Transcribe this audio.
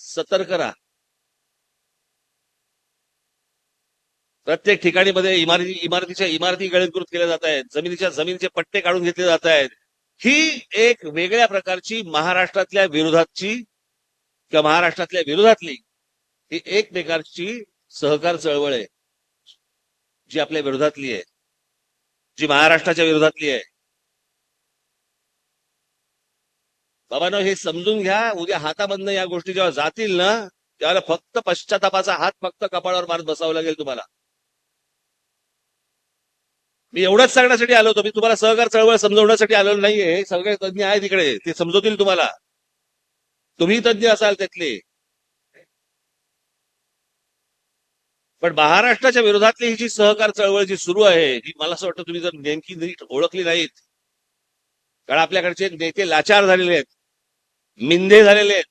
सतर्क राहा. प्रत्येक ठिकाणी मध्ये इमारती गळीकृत केल्या जात आहेत, जमिनीचे पट्टे काढून घेतले जात आहेत. ही एक वेगळ्या प्रकारची महाराष्ट्रातल्या विरोधातली ही एक प्रकारची सहकार चळवळ आहे, जी आपल्या विरोधातली आहे, जी महाराष्ट्राच्या विरोधातली आहे. बाबांनो, हे समजून घ्या. उद्या हातामधनं या गोष्टी जेव्हा जातील ना, त्यावेळेला फक्त पश्चातापाचा हात फक्त कपाळावर मारत बसावं लागेल तुम्हाला. मी एवढंच सांगण्यासाठी आलो होतो. मी तुम्हाला सहकार चळवळ समजवण्यासाठी आलेलो नाहीये. सगळे तज्ञ आहे तिकडे, ते समजवतील तुम्हाला. तुम्ही तज्ञ असाल त्यातले. पण महाराष्ट्राच्या विरोधातली ही जी सहकार चळवळ जी सुरू आहे, ही मला असं वाटतं तुम्ही जर नेमकी नीट ओळखली नाहीत, कारण आपल्याकडचे नेते लाचार झालेले आहेत, मिंधे झालेले आहेत.